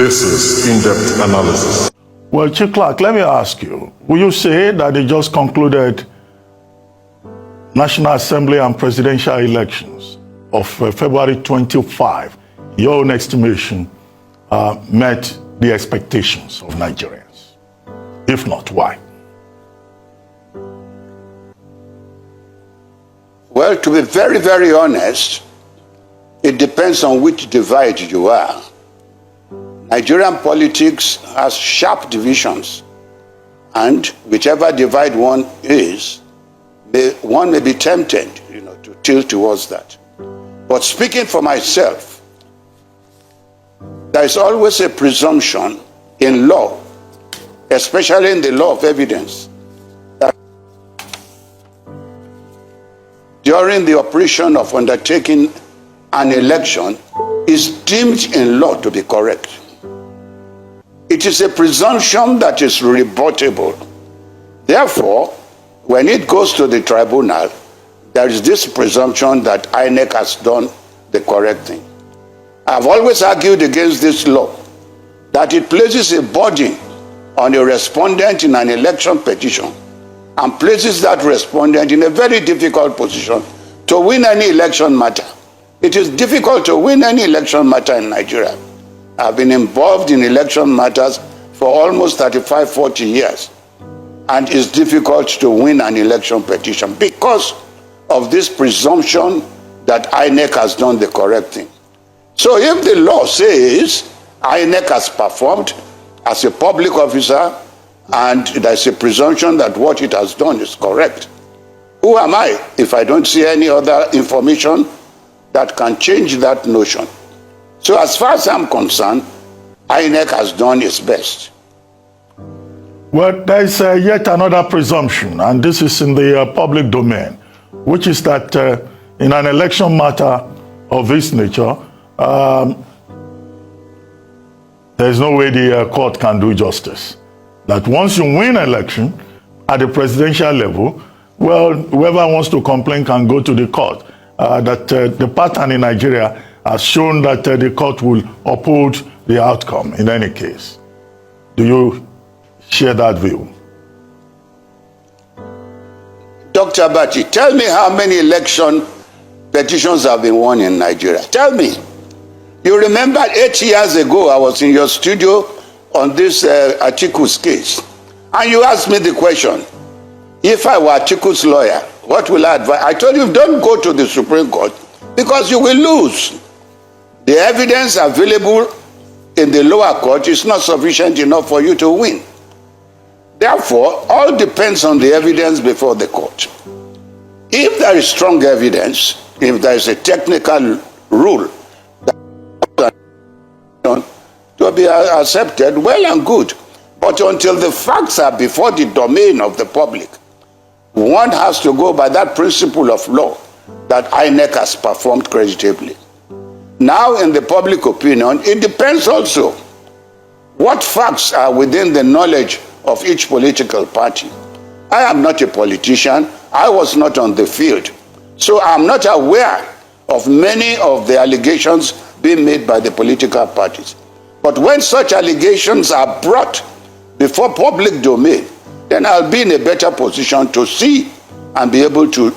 This is in-depth analysis. Well, Chief Clerk, let me ask you, will you say that they just concluded National Assembly and presidential elections of February 25, your own estimation, met the expectations of Nigerians? If not, why? Well, to be very, very honest, it depends on which divide you are. Nigerian politics has sharp divisions, and whichever divide one is, one may be tempted, to tilt towards that. But speaking for myself, there is always a presumption in law, especially in the law of evidence, that during the operation of undertaking an election is deemed in law to be correct. It is a presumption that is rebuttable. Therefore, when it goes to the tribunal, there is this presumption that INEC has done the correct thing. I've always argued against this law, that it places a burden on a respondent in an election petition and places that respondent in a very difficult position to win any election matter. It is difficult to win any election matter in Nigeria. I've been involved in election matters for almost 35, 40 years. And it's difficult to win an election petition because of this presumption that INEC has done the correct thing. So if the law says INEC has performed as a public officer and there's a presumption that what it has done is correct, who am I if I don't see any other information that can change that notion? So as far as I'm concerned, INEC has done its best. Well, there is yet another presumption, and this is in the public domain, which is that in an election matter of this nature, there's no way the court can do justice. That once you win an election at the presidential level, well, whoever wants to complain can go to the court. The pattern in Nigeria has shown that the court will uphold the outcome in any case. Do you share that view? Dr. Abati, tell me how many election petitions have been won in Nigeria. Tell me. You remember 8 years ago, I was in your studio on this Atiku's case, and you asked me the question, if I were Atiku's lawyer, what will I advise? I told you, don't go to the Supreme Court because you will lose. The evidence available in the lower court is not sufficient enough for you to win. Therefore, all depends on the evidence before the court. If there is strong evidence, if there is a technical rule that to be accepted, well and good. But until the facts are before the domain of the public, one has to go by that principle of law that INEC has performed creditably. Now, in the public opinion, it depends also what facts are within the knowledge of each political party. I am not a politician. I was not on the field. So I'm not aware of many of the allegations being made by the political parties. But when such allegations are brought before public domain, then I'll be in a better position to see and be able to,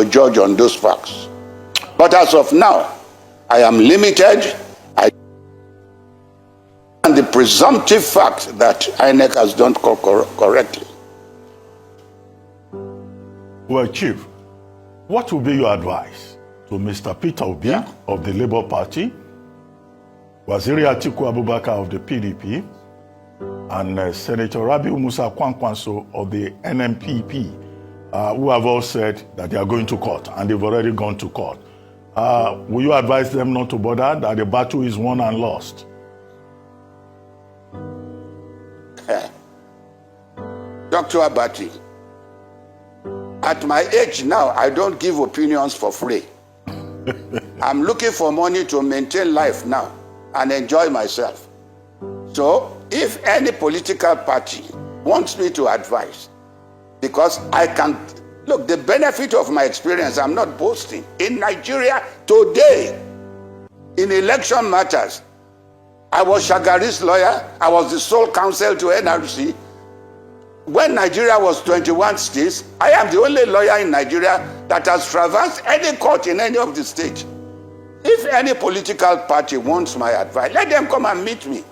judge on those facts. But as of now, I am limited. And the presumptive fact that INEC has done correctly. Well, Chief, what would be your advice to Mr. Peter Obi of the Labour Party, Waziri Atiku Abubakar of the PDP, and Senator Rabiu Musa Kwankwanso of the NMPP, who have all said that they are going to court, and they've already gone to court? Will you advise them not to bother, that the battle is won and lost? Dr. Abati, at my age now, I don't give opinions for free. I'm looking for money to maintain life now and enjoy myself. So if any political party wants me to advise, because I can, look, the benefit of my experience, I'm not boasting. In Nigeria today, in election matters, I was Shagari's lawyer. I was the sole counsel to NRC. When Nigeria was 21 states, I am the only lawyer in Nigeria that has traversed any court in any of the states. If any political party wants my advice, let them come and meet me.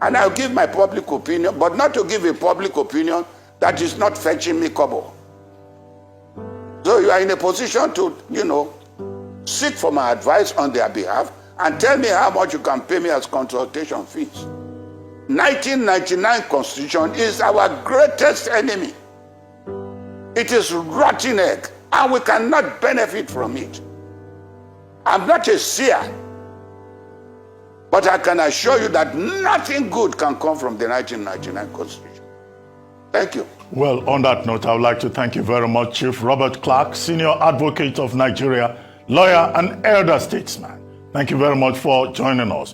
And I'll give my public opinion, but not to give a public opinion that is not fetching me kobo. So you are in a position to, seek for my advice on their behalf and tell me how much you can pay me as consultation fees. 1999 Constitution is our greatest enemy. It is rotten egg, and we cannot benefit from it. I'm not a seer, but I can assure you that nothing good can come from the 1999 Constitution. Thank you. Well, on that note, I would like to thank you very much, Chief Robert Clark, Senior Advocate of Nigeria, lawyer and elder statesman. Thank you very much for joining us.